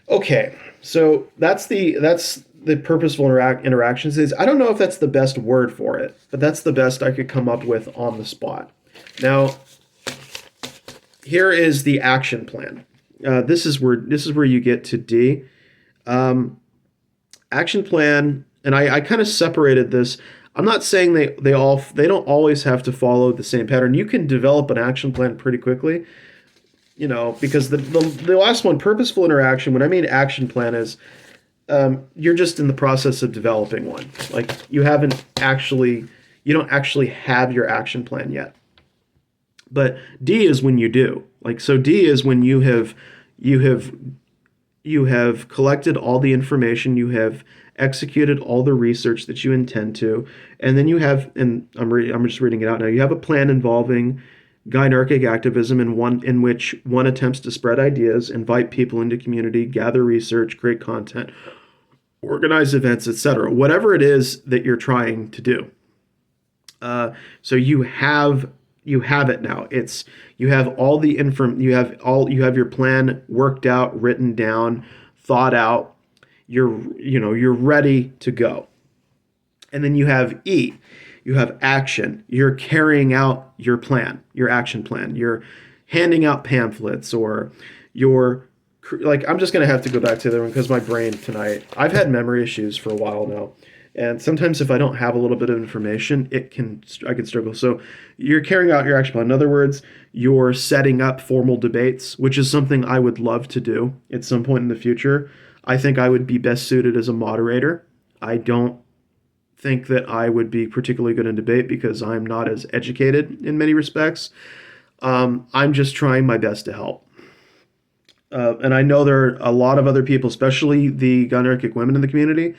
Okay, so that's the purposeful interactions is. I don't know if that's the best word for it, but that's the best I could come up with on the spot. Now, here is the action plan. This is where you get to D. Um, Action plan, and I kind of separated this. I'm not saying they don't always have to follow the same pattern. You can develop an action plan pretty quickly, because the last one, purposeful interaction. What I mean action plan is, you're just in the process of developing one. Like you don't actually have your action plan yet. But D is when you do. Like, so D is when you have you have collected all the information, you have executed all the research that you intend to, and then you have, and I'm just reading it out now. You have a plan involving Gynarchic activism in which one attempts to spread ideas, invite people into community, gather research, create content, organize events, etc. Whatever it is that you're trying to do. So you have it now. It's you have all the you have your plan worked out, written down, thought out. You're ready to go. And then you have E. You have action. You're carrying out your plan, your action plan. You're handing out pamphlets, or you're like, I'm just gonna have to go back to the one because my brain tonight. I've had memory issues for a while now, and sometimes if I don't have a little bit of information, I can struggle. So you're carrying out your action plan. In other words, you're setting up formal debates, which is something I would love to do at some point in the future. I think I would be best suited as a moderator. I don't think that I would be particularly good in debate because I'm not as educated in many respects. I'm just trying my best to help. And I know there are a lot of other people, especially the Gynarchic women in the community.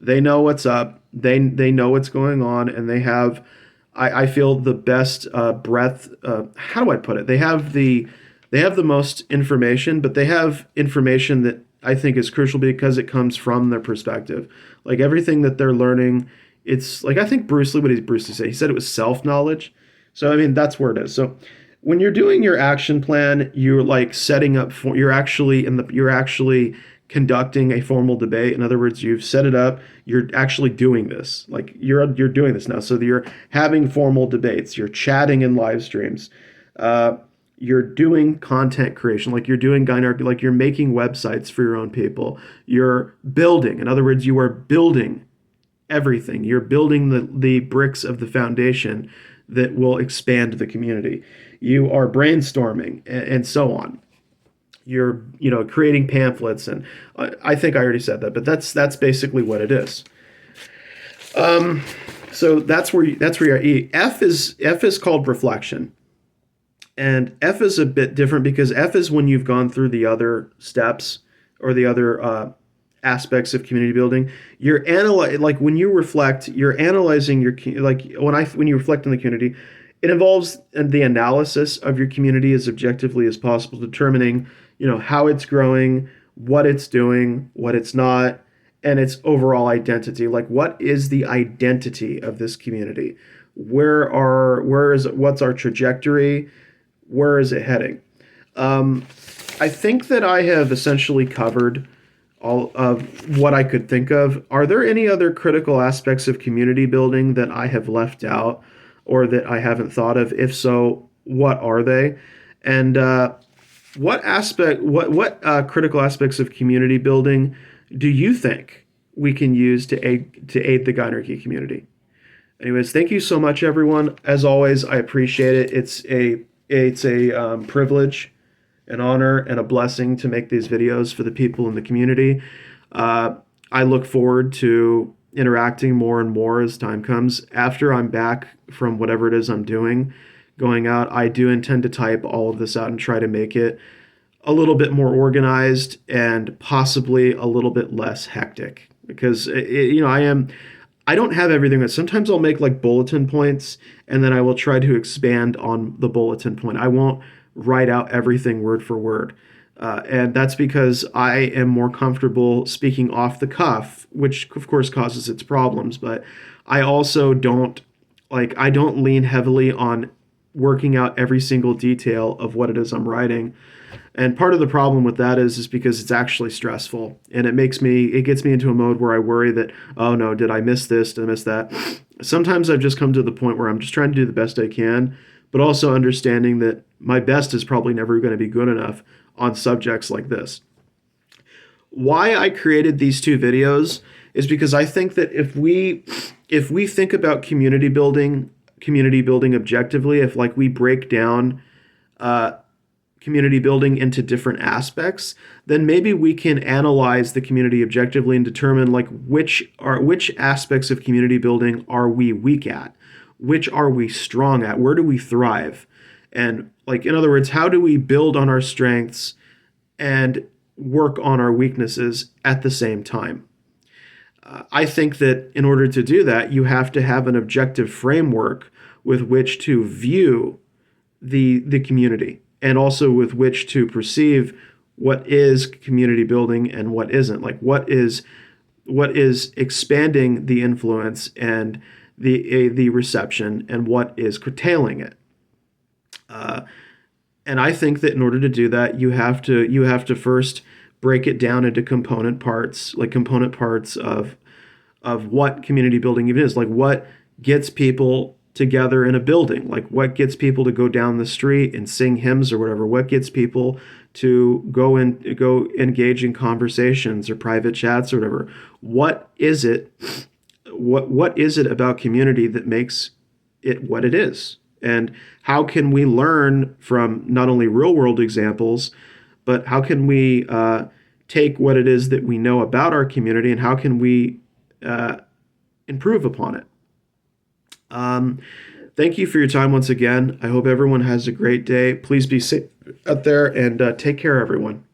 They know what's up. They know what's going on, and they have, I feel, the best breadth. How do I put it? They have the most information, but they have information that I think is crucial because it comes from their perspective. Like everything that they're learning, it's like, I think Bruce Lee, what did Bruce Lee say? He said it was self knowledge. So I mean, that's where it is. So when you're doing your action plan, you're like setting up for you're actually conducting a formal debate. In other words, you've set it up. You're actually doing this. Like you're doing this now. So you're having formal debates. You're chatting in live streams. You're doing content creation, like you're doing Gynarchy, like you're making websites for your own people. You're building. In other words, you are building everything. You're building the bricks of the foundation that will expand the community. You are brainstorming and so on. You're creating pamphlets, and I think I already said that, but that's basically what it is. So that's where you're at. F is called reflection. And F is a bit different because F is when you've gone through the other steps or the other aspects of community building. Like when you reflect, you're analyzing when you reflect on the community, it involves the analysis of your community as objectively as possible, determining how it's growing, what it's doing, what it's not, and its overall identity. Like, what is the identity of this community? What's our trajectory? Where is it heading? I think that I have essentially covered all of what I could think of. Are there any other critical aspects of community building that I have left out or that I haven't thought of? If so, what are they? And what critical aspects of community building do you think we can use to aid the Gynarchy community? Anyways, thank you so much, everyone. As always, I appreciate it. It's a privilege, an honor, and a blessing to make these videos for the people in the community. I look forward to interacting more and more as time comes. After I'm back from whatever it is I'm doing, going out, I do intend to type all of this out and try to make it a little bit more organized and possibly a little bit less hectic because I don't have everything. Sometimes I'll make like bulletin points and then I will try to expand on the bulletin point. I won't write out everything word for word. And that's because I am more comfortable speaking off the cuff, which of course causes its problems. But I also I don't lean heavily on working out every single detail of what it is I'm writing. And part of the problem with that is because it's actually stressful, and it gets me into a mode where I worry that, oh no, did I miss this? Did I miss that? Sometimes I've just come to the point where I'm just trying to do the best I can, but also understanding that my best is probably never going to be good enough on subjects like this. Why I created these two videos is because I think that if we think about community building objectively, if like we break down uh, community building into different aspects, then maybe we can analyze the community objectively and determine like which aspects of community building are we weak at, which are we strong at, where do we thrive, and like in other words, how do we build on our strengths and work on our weaknesses at the same time. I think that in order to do that, you have to have an objective framework with which to view the community, and also with which to perceive what is community building and what isn't. Like what is expanding the influence and the reception, and what is curtailing it. Uh, and I think that in order to do that, you have to first break it down into component parts of what community building even is. Like what gets people together in a building, like what gets people to go down the street and sing hymns or whatever, what gets people to go engage in conversations or private chats or whatever. What is it about community that makes it what it is? And how can we learn from not only real world examples, but how can we take what it is that we know about our community, and how can we uh, improve upon it? Thank you for your time once again. I hope everyone has a great day. Please be safe out there, and take care, everyone.